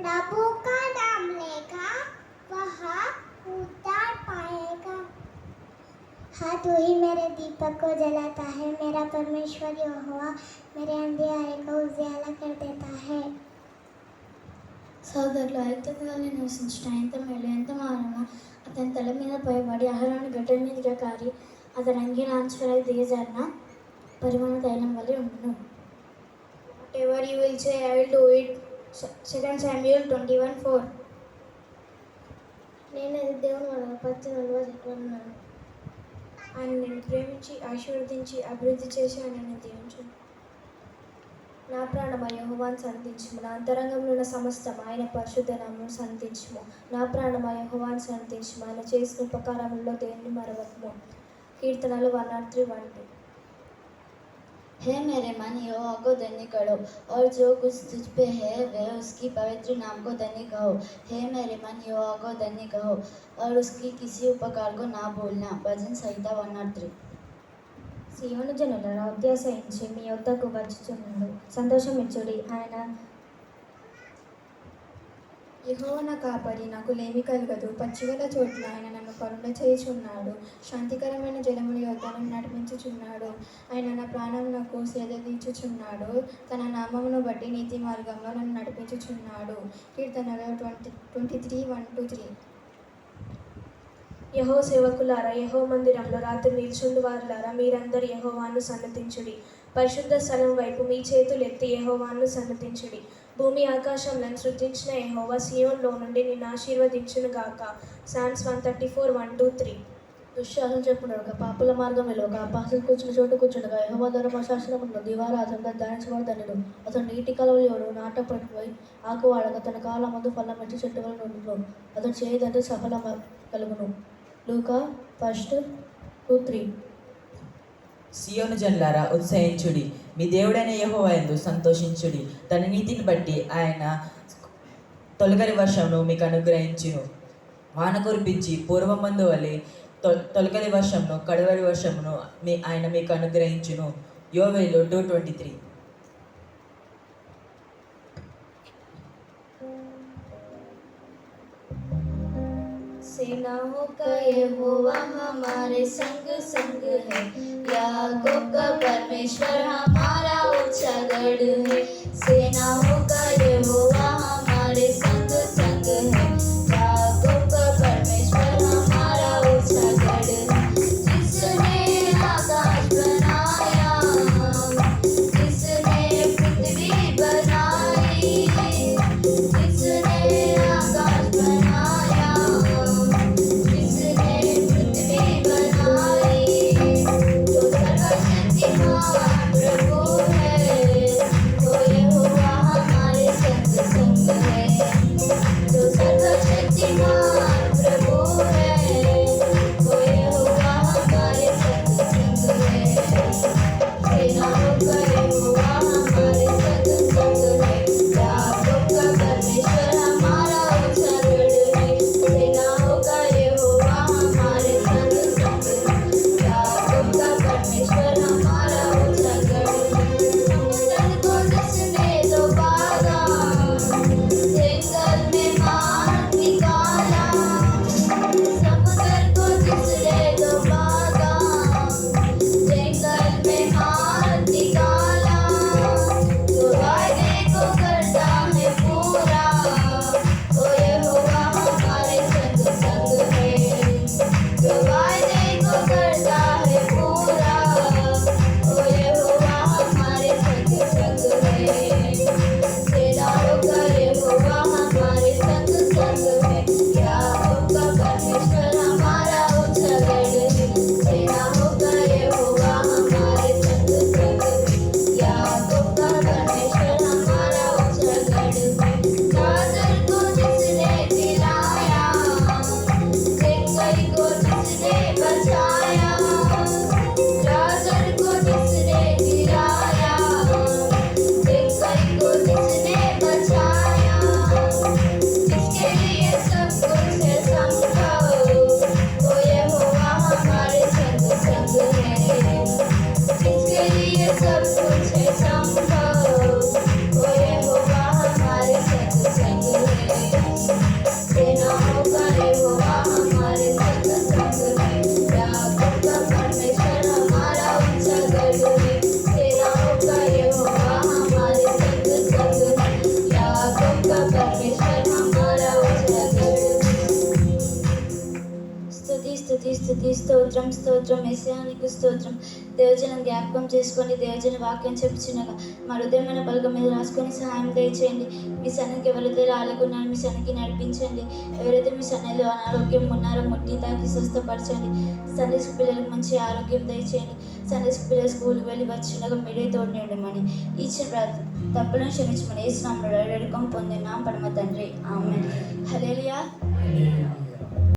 प्रभु का नाम लेगा वह उद्धार पाएगा। हाँ, तू ही मेरे दीपक को जलाता है, मेरा परमेश्वर यहोवा मेरे अंधेरे को उजाला कर देता है। సోదరులు ఐగుప్తులో నివసించిన ఎంత మేలు ఎంత మానము అతని తల మీద పైబడి ఆహారాన్ని గడ్డ మీదుగా కారి అతని అంగిన అంచులకు దిగజారిన పరిమాణ తైలం వల్ల ఉండును. Whatever you will say, I will do it. 2 Samuel 21:4. నేను అది దేవుని వల్ల పచ్చి నిల్వ చెట్టున్నాను. ఆయన నిన్ను ప్రేమించి ఆశీర్వదించి అభివృద్ధి చేసి ఆయన దీవించు. నా ప్రాణమా యెహోవాను సన్నిధించుము, నా అంతరంగంలో ఉన్న సమస్తం ఆయన పరిశుద్ధ నామమును సన్నిధించుము. నా ప్రాణమా యెహోవాను సన్నిధించుము, ఆయన చేసిన ఉపకారములలో దేనిని మరవకుము. కీర్తనలు 103:1. हे मेरे मन यहोवा को धन्य करो और जो कुछ तुझ पे है वह उसकी पवित्र नाम को धन्य कहो। हे मेरे मन यहोवा को धन्य कहो और उसकी किसी उपकार को ना भूलना। भजन संहिता 103. సియోను జనులారా ఉద్యాసయించి మీ యొద్దకు వచ్చుచున్నాడు, సంతోషమిచ్చుడి. ఆయన యెహోవా నా కాపరి, నాకు లేమి కలగదు. పచ్చిగల చోట్ల ఆయన నన్ను కరుణ చేయుచున్నాడు. శాంతికరమైన జలముల యొద్ద నన్ను నడిపించుచున్నాడు. ఆయన నా ప్రాణమునకు సేద తీర్చుచున్నాడు. తన నామమును బట్టి నీతి మార్గంలో నన్ను నడిపించుచున్నాడు. కీర్తనలు 23:1-3. యెహో సేవకులారా, యెహో మందిరంలో రాత్రి నిల్చుండు వారులారా, మీరందరూ యెహోవాను సన్నతించుడి. పరిశుద్ధ స్థలం వైపు మీ చేతులు ఎత్తి యెహోవాను సన్నతించుడి. భూమి ఆకాశంలను సృజించిన యెహోవా సియోన్లో నుండి నిన్ను ఆశీర్వదించును గాక. Psalms 134:1-3. దుశ్శాసనం చెప్పుడుగా పాపుల మార్గం విలువక అపహాసం కూర్చుని చోటు కూర్చుండగా యెహోవా ధర్మశాస్త్రమును దివారాత్రంగా ధ్యానించబడి ధన్యుడు. అతను నీటి కాలువలోను నాటపడిపోయి ఆకు వాడక తన కాళ్ళ ముందు ఫలం మంచి చెట్టు వల్ల నుండును. అతను చేయదంటే సఫలం కలుగును. లూకా 1:2-3. సియోను జనులారా ఉత్సహించుడి, మీ దేవుడైన యెహోవా యందు సంతోషించుడి. తన నీతిని బట్టి ఆయన తొలకరి వర్షమును మీకు అనుగ్రహించును. వాన కురిపించి పూర్వమందు వలె తొలకరి వర్షమును కడవరి వర్షమును ఆయన మీకు అనుగ్రహించును. యోవేలు 2:23. सेनाओं का यहोवा हमारे संग संग है, याकूब का परमेश्वर हमारा ऊंचा गढ़ है। सेनाओं का यहोवा हमारे संग संग है, याकूब का परमेश्वर हमारा ऊंचा गढ़ है। जिसने आकाश बनाया, जिसने पृथ्वी बनाई, जिसने आकाश बनाया, प्रभु है, वो यहोवा हमारे संग संग స్తోత్రం స్తోత్రం ఏసయానికి స్తోత్రం. దేవజనం జ్ఞాపకం చేసుకొని దేవజన వాక్యం చెప్పుచున్నగా మా హృదయమైన పలక మీద రాసుకొని సహాయం దయచేయండి. మీ సన్నిధికి ఎవరైతే రాలేకున్నారో మీ సన్నిధికి నడిపించండి. ఎవరైతే మీ సన్నిధిలో అనారోగ్యం ఉన్నారో ముట్టి తాకి స్వస్థపరచండి. సండే స్కూల్ పిల్లలకు మంచి ఆరోగ్యం దయచేయండి. సండే స్కూల్ పిల్లలు స్కూల్కి వెళ్ళి వచ్చినాక మీరే తోడు ఉండమని ఇచ్చిన ప్రార్థన తప్పులను క్షమించమని ఏసునామములో వేడుకొని పొందినాం పరమ తండ్రి. ఆమేన్. హల్లెలూయా.